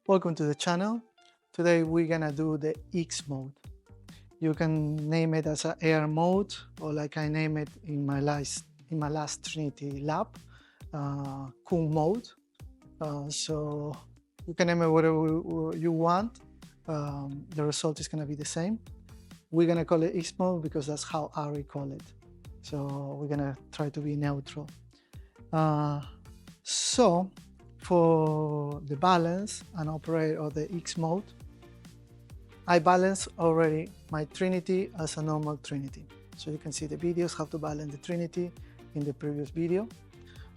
Welcome to the channel. Today we're gonna do the X mode. You can name it as a air mode, or like I name it in my last Trinity lab, cool mode. So you can name it whatever you want. The result is gonna be the same. We're gonna call it X mode because that's how Ari call it. So we're gonna try to be neutral. So for the balance and operate of the X mode, I balance already my Trinity as a normal Trinity. So you can see the videos how to balance the Trinity in the previous video.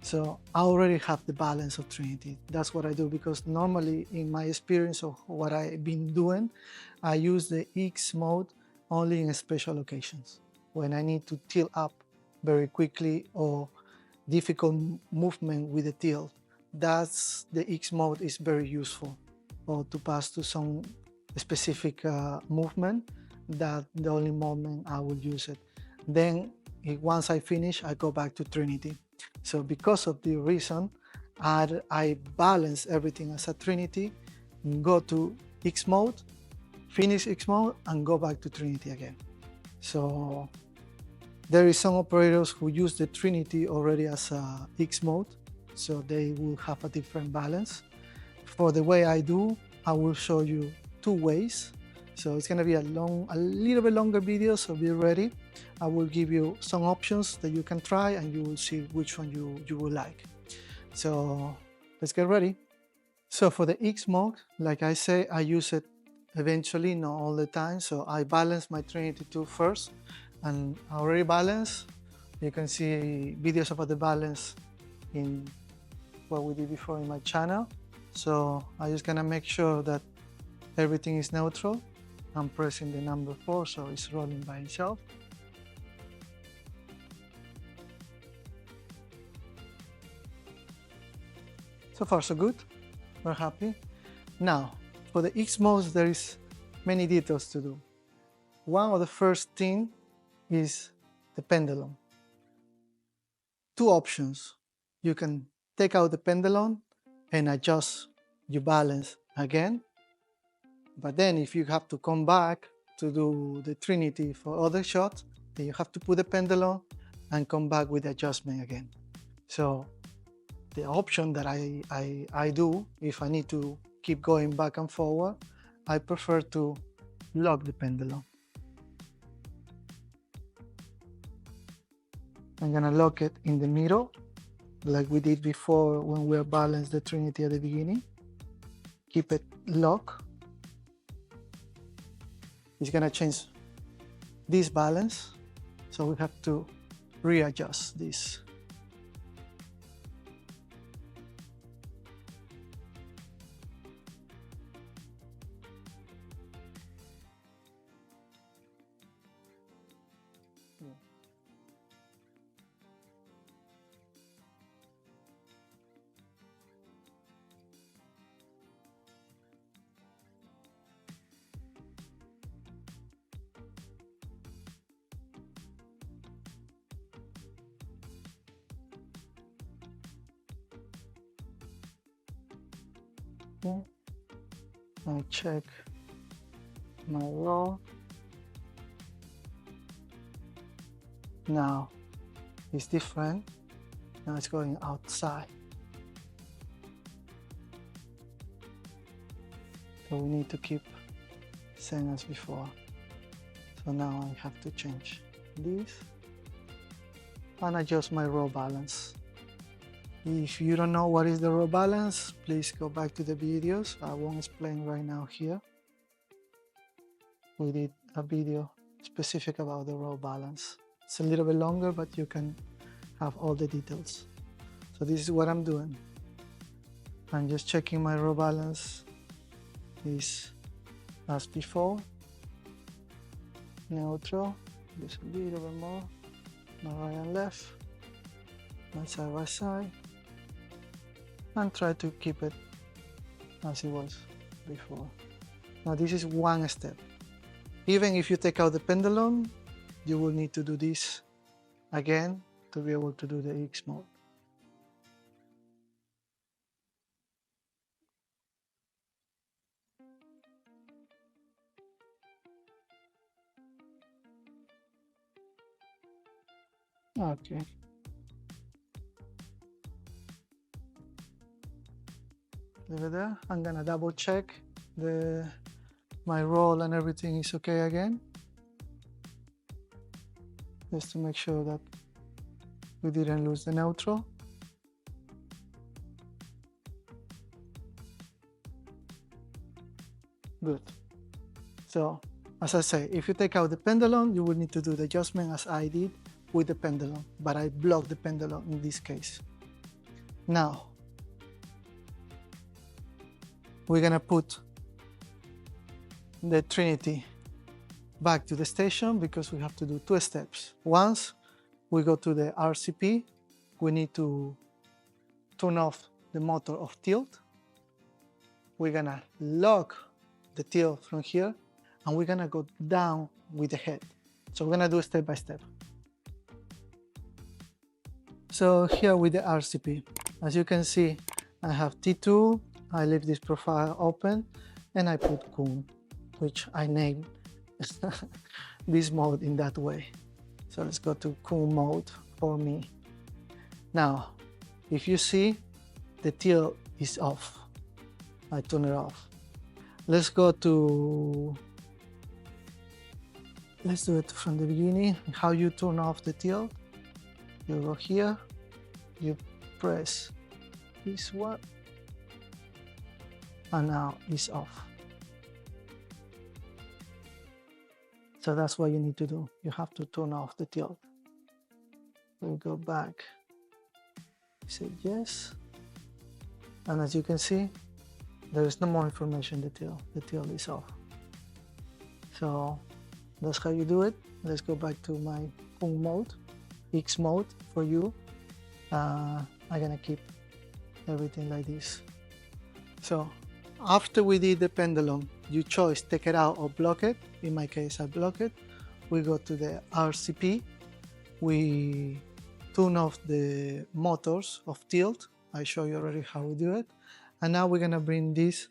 So I already have the balance of Trinity. That's what I do because normally in my experience of what I've been doing, I use the X mode only in special occasions when I need to tilt up very quickly or difficult movement with the tilt. That's the X mode is very useful, or to pass to some specific movement. That the only moment I will use it. Then once I finish, I go back to Trinity. So because of the reason, I balance everything as a Trinity, go to X mode, finish X mode, and go back to Trinity again. So there is some operators who use the Trinity already as a X mode, so they will have a different balance. For the way I do, I will show you two ways. So it's gonna be a little bit longer video, so be ready. I will give you some options that you can try and you will see which one you will like. So let's get ready. So for the X mode, like I say, I use it eventually, not all the time. So I balance my Trinity 2 first, and I already balance. You can see videos about the balance in what we did before in my channel. So I'm just gonna make sure that everything is neutral. I'm pressing the number 4, so it's rolling by itself. So far so good, we're happy. Now, for the X modes, there is many details to do. One of the first thing is the pendulum. Two options. You can take out the pendulum and adjust your balance again. But then if you have to come back to do the Trinity for other shots, then you have to put the pendulum and come back with the adjustment again. So the option that I do, if I need to keep going back and forward, I prefer to lock the pendulum. I'm gonna lock it in the middle, like we did before when we balanced the Trinity at the beginning. Keep it locked. It's gonna change this balance, so we have to readjust this. Okay. I check my roll. Now it's different. Now it's going outside. So we need to keep same as before. So now I have to change this and adjust my roll balance. If you don't know what is the roll balance, please go back to the videos. I won't explain right now here. We did a video specific about the roll balance. It's a little bit longer, but you can have all the details. So this is what I'm doing. I'm just checking my roll balance is as before. Neutral, just a little bit more. Now right and left, and side by side. And try to keep it as it was before. Now this is one step. Even if you take out the pendulum, you will need to do this again to be able to do the X mode. Okay. Leave it there. I'm gonna double check my roll and everything is okay again, just to make sure that we didn't lose the neutral. Good. So, as I say, if you take out the pendulum, you will need to do the adjustment as I did with the pendulum, but I blocked the pendulum in this case. Now, we're gonna put the Trinity back to the station because we have to do 2 steps. Once we go to the RCP, we need to turn off the motor of tilt. We're gonna lock the tilt from here, and we're gonna go down with the head. So we're gonna do step by step. So here with the RCP, as you can see, I have T2, I leave this profile open, and I put Kun, which I named this mode in that way. So let's go to Kun mode for me. Now, if you see, the tilt is off. I turn it off. Let's do it from the beginning. How you turn off the tilt. You go here, you press this one, and now it's off. So that's what you need to do. You have to turn off the tilt. We go back, say yes, and as you can see, there is no more information in the tilt is off. So that's how you do it. Let's go back to my Kun mode, X mode for you. I'm gonna keep everything like this. So after we did the pendulum, you choose take it out or block it. In my case, I block it. We go to the RCP. We turn off the motors of tilt. I show you already how we do it. And now we're gonna bring this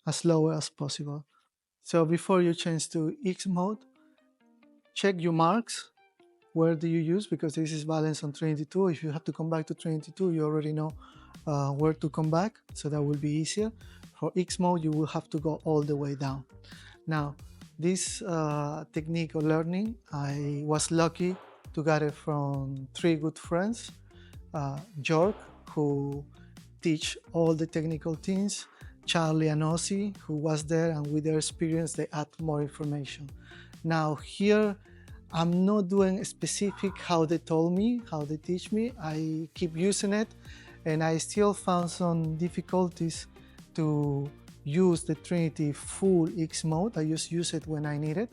as low as possible. So before you change to X mode, check your marks. Where do you use? Because this is balanced on Trinity 2. If you have to come back to Trinity 2, you already know where to come back. So that will be easier. For X mode, you will have to go all the way down. Now, this technique of learning, I was lucky to get it from 3 good friends. George, who teach all the technical things, Charlie and Ozzy, who was there, and with their experience, they add more information. Now here, I'm not doing specific how they told me, how they teach me. I keep using it, and I still found some difficulties to use the Trinity full X mode. I just use it when I need it.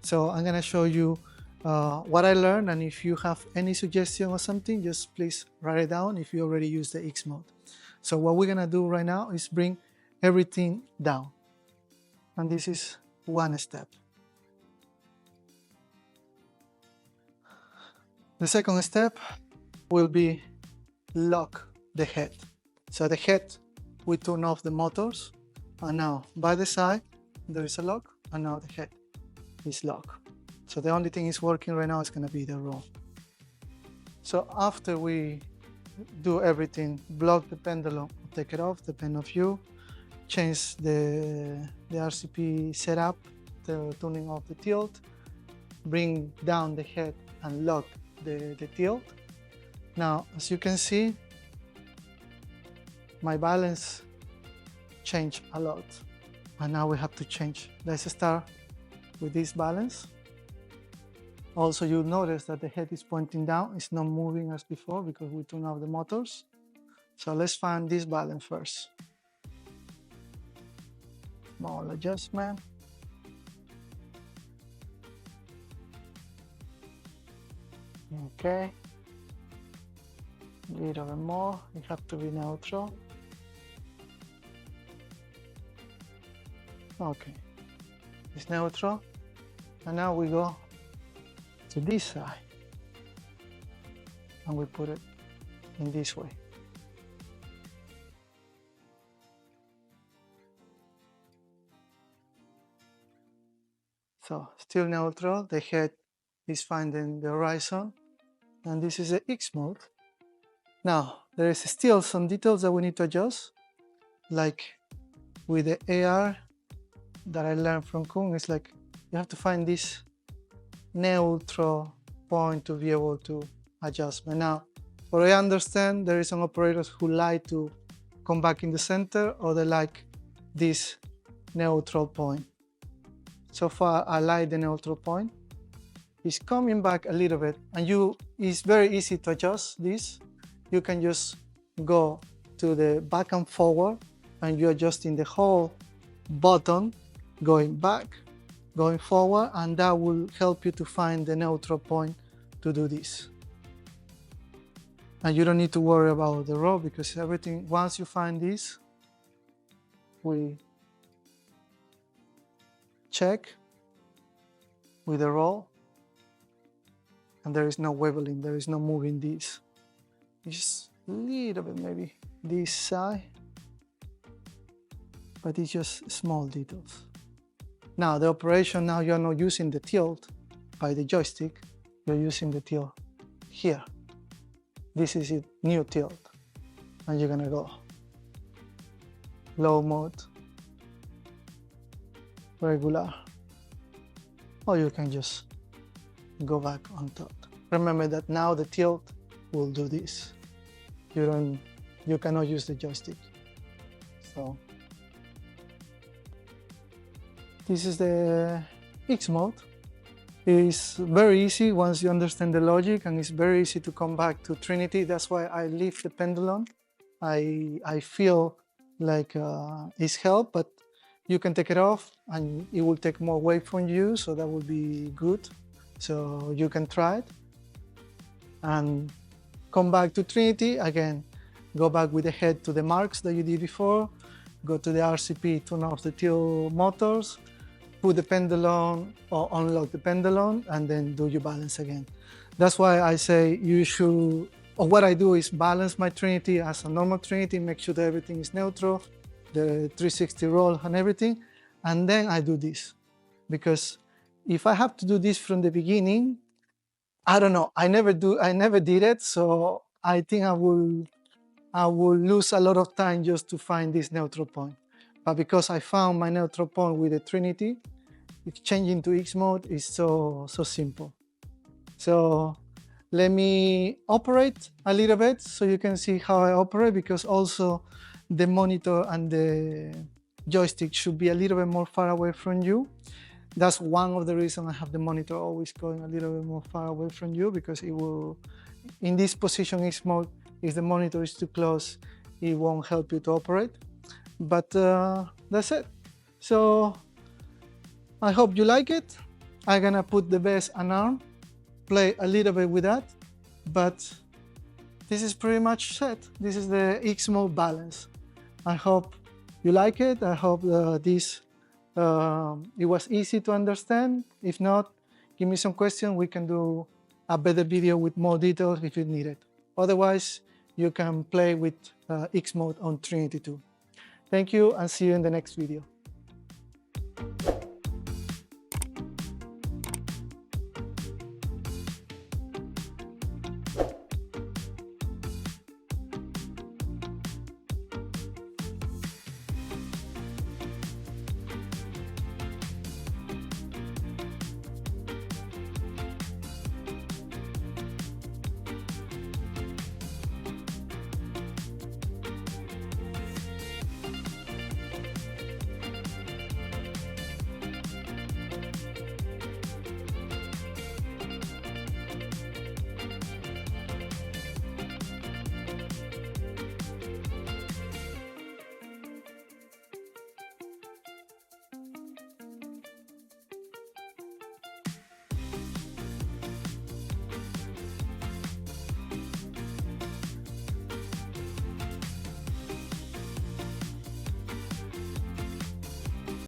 So I'm gonna show you what I learned, and if you have any suggestion or something, just please write it down if you already use the X mode. So what we're gonna do right now is bring everything down. And this is one step. The second step will be lock the head. So the head, we turn off the motors, and now by the side, there is a lock, and now the head is locked. So the only thing is working right now is gonna be the roll. So after we do everything, block the pendulum, take it off, depend of you, change the RCP setup, the turning off the tilt, bring down the head and lock the tilt. Now, as you can see, my balance changed a lot, and now we have to change. Let's start with this balance. Also, you'll notice that the head is pointing down, it's not moving as before because we turn off the motors. So let's find this balance first. Small adjustment. Okay. A little bit more, it has to be neutral. Okay, it's neutral. And now we go to this side and we put it in this way. So still neutral, the head is finding the horizon, and this is the X mode. Now, there is still some details that we need to adjust, like with the AR that I learned from Kung. It's like you have to find this neutral point to be able to adjust. But now, what I understand, there is some operators who like to come back in the center, or they like this neutral point. So far, I like the neutral point. It's coming back a little bit, and it's very easy to adjust this. You can just go to the back and forward, and you're adjusting the whole button, going back, going forward, and that will help you to find the neutral point to do this. And you don't need to worry about the roll, because everything, once you find this, we check with the roll, and there is no wiggling, there is no moving this. Just a little bit maybe this side, but it's just small details. Now the operation, now you're not using the tilt by the joystick, you're using the tilt here. This is it, new tilt, and you're gonna go low mode, regular, or you can just go back on top. Remember that now the tilt will do this. You cannot use the joystick. So this is the X mode. It's very easy once you understand the logic, and it's very easy to come back to Trinity. That's why I leave the pendulum. I feel like it's help, but you can take it off and it will take more weight from you, so that will be good. So you can try it and come back to Trinity again. Go back with the head to the marks that you did before. Go to the RCP, turn off the tilt motors, put the pendulum or unlock the pendulum, and then do your balance again. That's why I say you should, or what I do is balance my Trinity as a normal Trinity, make sure that everything is neutral, the 360 roll and everything, and then I do this. Because if I have to do this from the beginning, I don't know, I never did it, so I think I will lose a lot of time just to find this neutral point. But because I found my neutral point with the Trinity, changing to X mode is so simple. So let me operate a little bit so you can see how I operate, because also the monitor and the joystick should be a little bit more far away from you. That's one of the reasons I have the monitor always going a little bit more far away from you, because it will, in this position X mode, if the monitor is too close, it won't help you to operate. But that's it. So I hope you like it. I'm gonna put the bass and arm, play a little bit with that, but this is pretty much set. This is the X mode balance. I hope you like it. I hope it was easy to understand. If not, give me some questions. We can do a better video with more details if you need it. Otherwise, you can play with X mode on Trinity 2. Thank you, and see you in the next video.